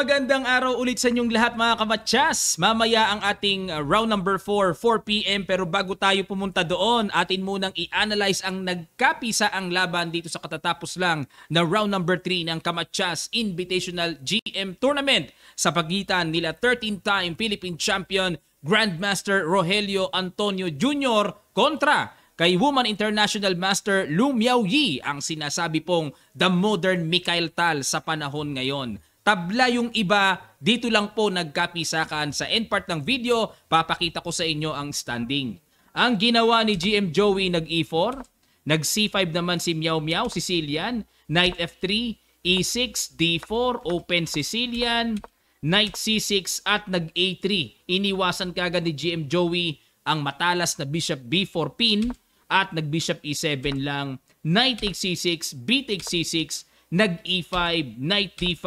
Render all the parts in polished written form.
Magandang araw ulit sa inyong lahat mga kamatsas. Mamaya ang ating round number 4, 4 p.m. Pero bago tayo pumunta doon, atin munang i-analyze ang nagkapisa ang laban dito sa katatapos lang na round number 3 ng Kamatsas Invitational GM Tournament sa pagitan nila 13-time Philippine Champion Grandmaster Rogelio Antonio Jr. kontra kay Woman International Master Lu Miaoyi, ang sinasabi pong the modern Mikhail Tal sa panahon ngayon. Tabla yung iba, dito lang po nagkapisakan. Sa end part ng video, papakita ko sa inyo ang standing. Ang ginawa ni GM Joey, nag-E4, nag-C5 naman si Miao Miao, Sicilian, Knight F3, E6, D4, Open Sicilian, Knight C6 at nag-A3. Iniwasan kagad ni GM Joey ang matalas na Bishop B4 pin at nag-Bishop E7 lang, Knight takes C6, B takes C6, nag-E5, Knight D5,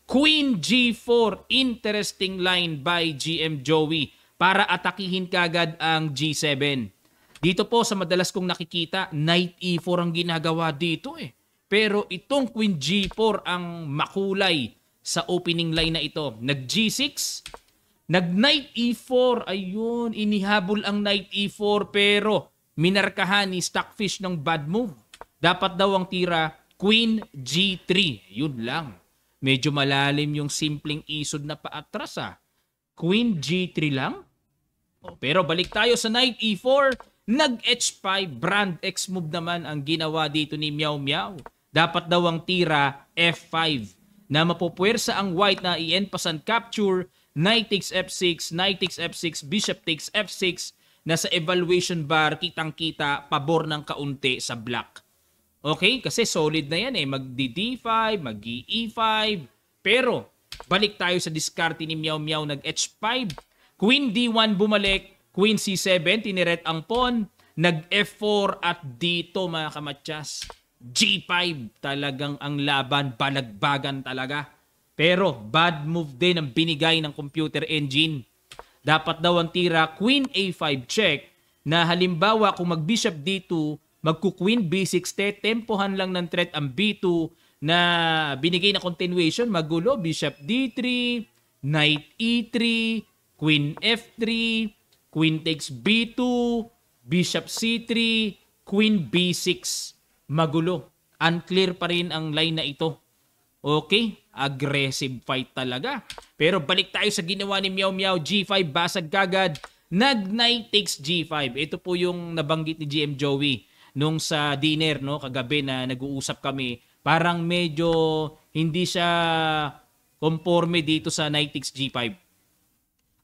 Queen G4, interesting line by GM Joey para atakihin kagad ang G7. Dito po sa madalas kong nakikita, Knight E4 ang ginagawa dito eh. Pero itong Queen G4 ang makulay sa opening line na ito. Nag-G6, nag-Knight E4, ayun, inihabol ang Knight E4 pero minarkahan ni Stockfish ng bad move. Dapat daw ang tira Queen G3, yun lang. Medyo malalim yung simpleng isod na paatras ah. Queen G3 lang? Pero balik tayo sa Knight E4. Nag-H5. Brand X move naman ang ginawa dito ni Miao Miao. Dapat daw ang tira F5. Na mapupwersa ang white na i-enpasan capture. Knight takes F6. Knight takes F6. Bishop takes F6. Na sa evaluation bar kitang-kita pabor ng kaunti sa black. Okay? Kasi solid na yan eh. Mag-D5, mag-E5. Pero, balik tayo sa diskarte ni Miao Miao. Nag-H5. Queen D1 bumalik. Queen C7, tiniret ang pawn. Nag-F4 at dito mga kamatsas. G5. Talagang ang laban. Balagbagan talaga. Pero, bad move din ang binigay ng computer engine. Dapat daw ang tira Queen A5 check na halimbawa kung mag-Bishop D2, magku-Queen B6, tempohan lang ng threat ang B2 na binigay na continuation, magulo, Bishop D3, Knight E3, Queen F3, Queen takes B2, Bishop C3, Queen B6. Magulo. Unclear pa rin ang line na ito. Okay, aggressive fight talaga. Pero balik tayo sa ginawa ni Miao Miao, G5, basag kagad, nag-Knight takes G5. Ito po yung nabanggit ni GM Joey nung sa dinner no kagabi na nag-uusap kami, parang medyo hindi siya conforme dito sa Knight takes G5.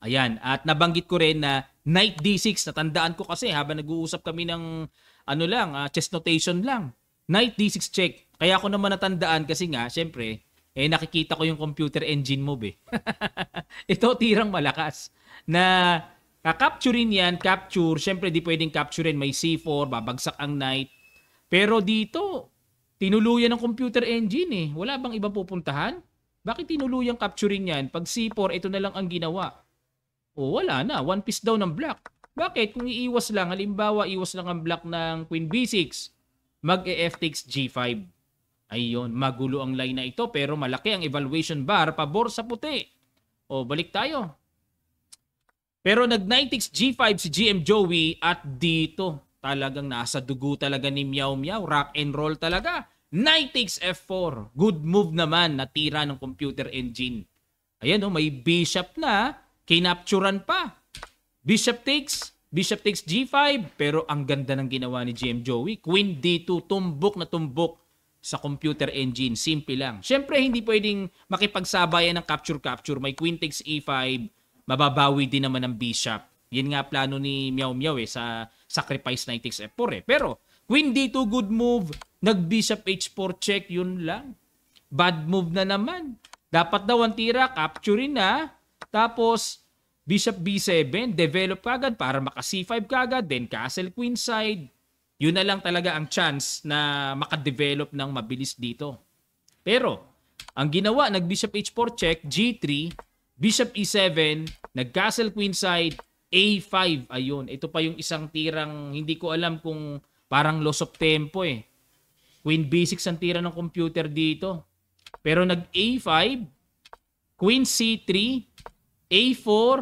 Ayan, at nabanggit ko rin na Knight D6, natandaan ko kasi habang nag-uusap kami ng chess notation lang. Knight D6 check. Kaya ako naman natandaan kasi nga, syempre, nakikita ko yung computer engine move eh. Ito tirang malakas na capturein yan, capture, syempre di pwedeng capturein, may C4, babagsak ang knight. Pero dito, tinuluyan ng computer engine eh. Wala bang ibang pupuntahan? Bakit tinuluyang capturein yan? Pag C4, ito na lang ang ginawa. O wala na, one piece down ng black. Bakit? Kung iiwas lang, halimbawa, iwas lang ang black ng Queen B6, mag-F takes G5. Ayun, magulo ang line na ito pero malaki ang evaluation bar, pabor sa puti. O, balik tayo. Pero nag-Knight takes G5 si GM Joey at dito talagang nasa dugo talaga ni Miao Miao. Rock and roll talaga. Knight takes F4. Good move naman na tira ng computer engine. Ayan may bishop na. Kinapturan pa. Bishop takes G5. Pero ang ganda ng ginawa ni GM Joey. Queen D2. Tumbok na tumbok sa computer engine. Simple lang. Siyempre hindi pwedeng makipagsabayan ng capture-capture. May Queen takes E5. Mababawi din naman ng bishop. Yan nga plano ni Miao Miao sa sacrifice Knight takes F4 eh. Pero Queen D2 good move. Nag-Bishop H4 check, yun lang. Bad move na naman. Dapat daw ang tira, capturein na. Tapos Bishop B7, develop kagad para maka C5 kagad. Then Castle Queenside. Yun na lang talaga ang chance na makadevelop ng mabilis dito. Pero ang ginawa, nag-Bishop H4 check, G3, Bishop E7, nag-Castle Queenside, A5. Ayun, ito pa yung isang tirang hindi ko alam kung parang loss of tempo eh. Queen B6 ang tira ng computer dito. Pero nag-A5, Queen C3, A4,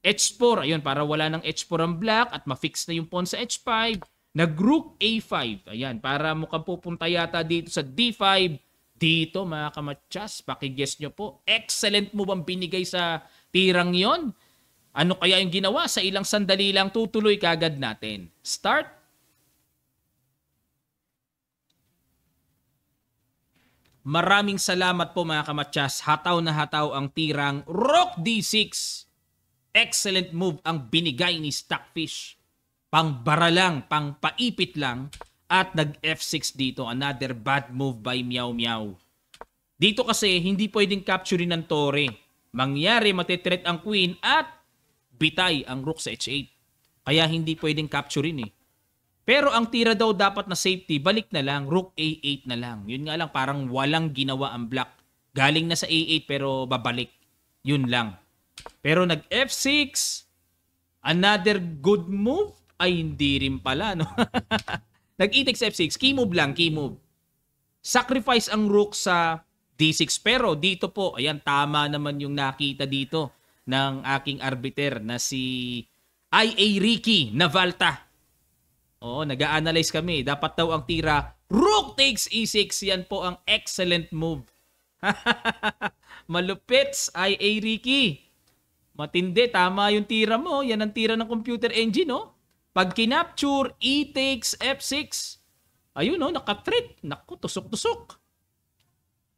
H4. Ayun, para wala ng H4 ang black at ma-fix na yung pawn sa H5. Nag-rook A5. Ayan, para mukhang pupunta yata dito sa D5. Dito mga kamatsas, pakiguess nyo po. Excellent move ang binigay sa tirang yon. Ano kaya yung ginawa? Sa ilang sandali lang tutuloy kagad natin. Start. Maraming salamat po mga kamatsas. Hataw na hataw ang tirang Rook D6. Excellent move ang binigay ni Stockfish. Pangbara lang, pangpaipit lang. At nag-F6 dito. Another bad move by Meow Meow. Dito kasi hindi pwedeng capturein ng tore. Mangyari matitreat ang queen at bitay ang rook sa H8. Kaya hindi pwedeng capturein eh. Pero ang tira daw dapat na safety, balik na lang, rook A8 na lang. Yun nga lang, parang walang ginawa ang black. Galing na sa A8 pero babalik. Yun lang. Pero nag-F6. Another good move? Ay hindi rin pala no. Nag-E takes F6, key move lang, key move. Sacrifice ang rook sa D6. Pero dito po, ayan, tama naman yung nakita dito ng aking arbiter na si I.A. Ricky Navalta. Oo, nag-a-analyze kami. Dapat daw ang tira, rook takes E6. Yan po ang excellent move. Malupits, I.A. Ricky. Matindi, tama yung tira mo. Yan ang tira ng computer engine, no? Pag kinapture, E takes F6. Ayun no, nakatreat. Naku, tusok-tusok.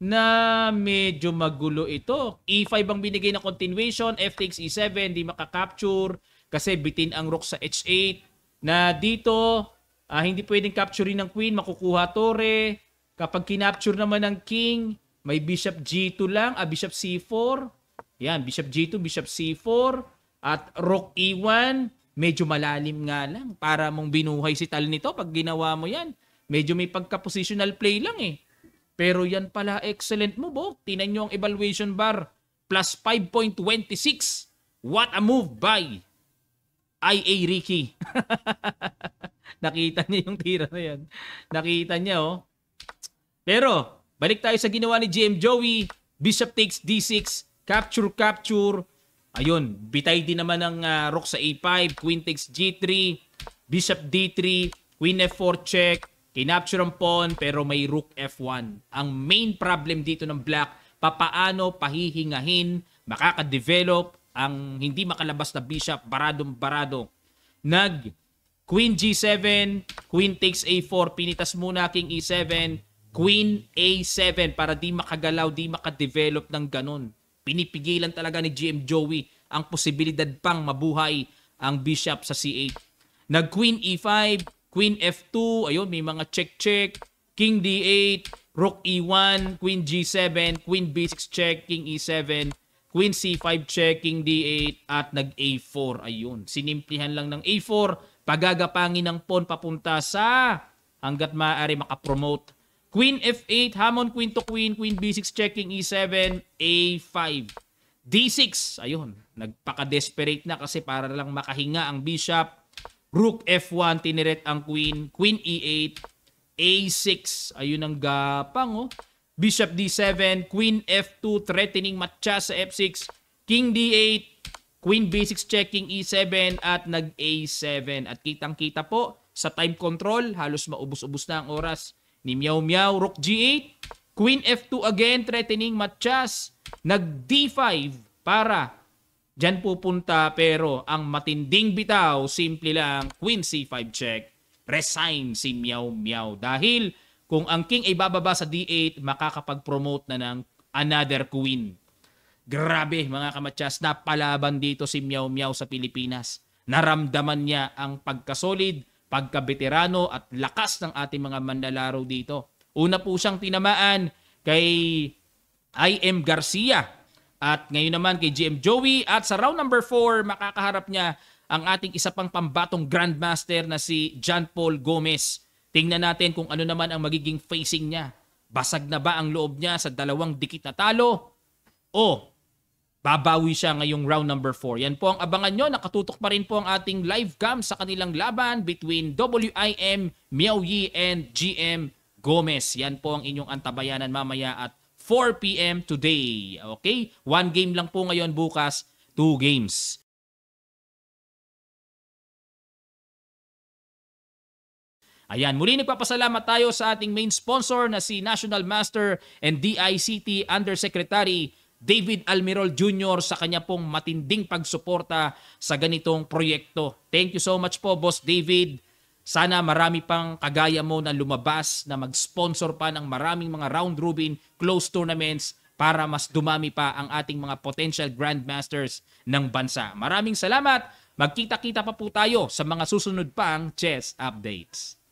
Na medyo magulo ito. E5 ang binigay na continuation. F takes E7, di makakapture. Kasi bitin ang rook sa H8. Na dito, hindi pwedeng capturein ng queen. Makukuha tore. Kapag kinapture naman ng king, may bishop G2 lang. Bishop C4. Yan, bishop G2, bishop C4. At rook E1. Medyo malalim nga lang. Para mong binuhay si tal nito pag ginawa mo yan. Medyo may pagka-positional play lang eh. Pero yan pala excellent move. Oh. Tinan nyo ang evaluation bar. Plus 5.26. What a move by I.A. Ricky. Nakita niya yung tira na yan. Nakita niya oh. Pero balik tayo sa ginawa ni GM Joey. Bishop takes D6. Capture, capture. Ayun, bitay din naman ng rook sa A5, queen takes G3, bishop D3, queen F4 check, kinapture ang pawn pero may rook F1. Ang main problem dito ng black, papaano pahihingahin, makakadevelop ang hindi makalabas na bishop, baradong-barado. Nag queen G7, queen takes A4, pinitas muna king E7, queen A7 para di makagalaw, di makadevelop ng ganun. Pinipigilan talaga ni GM Joey ang posibilidad pang mabuhay ang bishop sa C8. Nag-queen E5, queen F2, ayun, may mga check-check, king D8, rook E1, queen G7, queen B6 check, king E7, queen C5 check, king D8, at nag-A4. Ayun, sinimplihan lang ng A4, pagagapangin ng pawn papunta sa hanggat maaari makapromote. Queen F8, hamon queen to queen, queen B6 checking E7, A5. D6, ayun, nagpaka-desperate na kasi para lang makahinga ang bishop. Rook F1, tiniret ang queen, queen E8, A6, ayun ang gapang oh. Bishop D7, queen F2, threatening matcha sa F6, king D8, queen B6 checking E7 at nag-A7. At kitang-kita po sa time control, halos maubos-ubos na ang oras ni Meow Meow. Rook G8, queen F2 again, threatening matchas. Nag-D5 para dyan pupunta pero ang matinding bitaw, simple lang, queen C5 check. Resign si Meow Meow. Dahil kung ang king ay bababa sa D8, makakapag-promote na ng another queen. Grabe mga kamatsas, napalaban dito si Meow Meow sa Pilipinas. Naramdaman niya ang pagkasolid, pagkabeterano at lakas ng ating mga manlalaro dito. Una po siyang tinamaan kay I.M. Garcia at ngayon naman kay GM Joey at sa round number 4 makakaharap niya ang ating isa pang pambatong grandmaster na si John Paul Gomez. Tingnan natin kung ano naman ang magiging facing niya. Basag na ba ang loob niya sa dalawang dikit na talo o babawi siya ngayong round number 4. Yan po ang abangan nyo. Nakatutok pa rin po ang ating live cam sa kanilang laban between WIM, Meow Yi, and GM Gomez. Yan po ang inyong antabayanan mamaya at 4 p.m. today. Okay? 1 game lang po ngayon, bukas 2 games. Ayan, muli nagpapasalamat tayo sa ating main sponsor na si National Master and DICT Undersecretary David Almirol Jr. sa kanya pong matinding pagsuporta sa ganitong proyekto. Thank you so much po, Boss David. Sana marami pang kagaya mo na lumabas na mag-sponsor pa ng maraming mga round robin close tournaments para mas dumami pa ang ating mga potential grandmasters ng bansa. Maraming salamat. Magkita-kita pa po tayo sa mga susunod pang chess updates.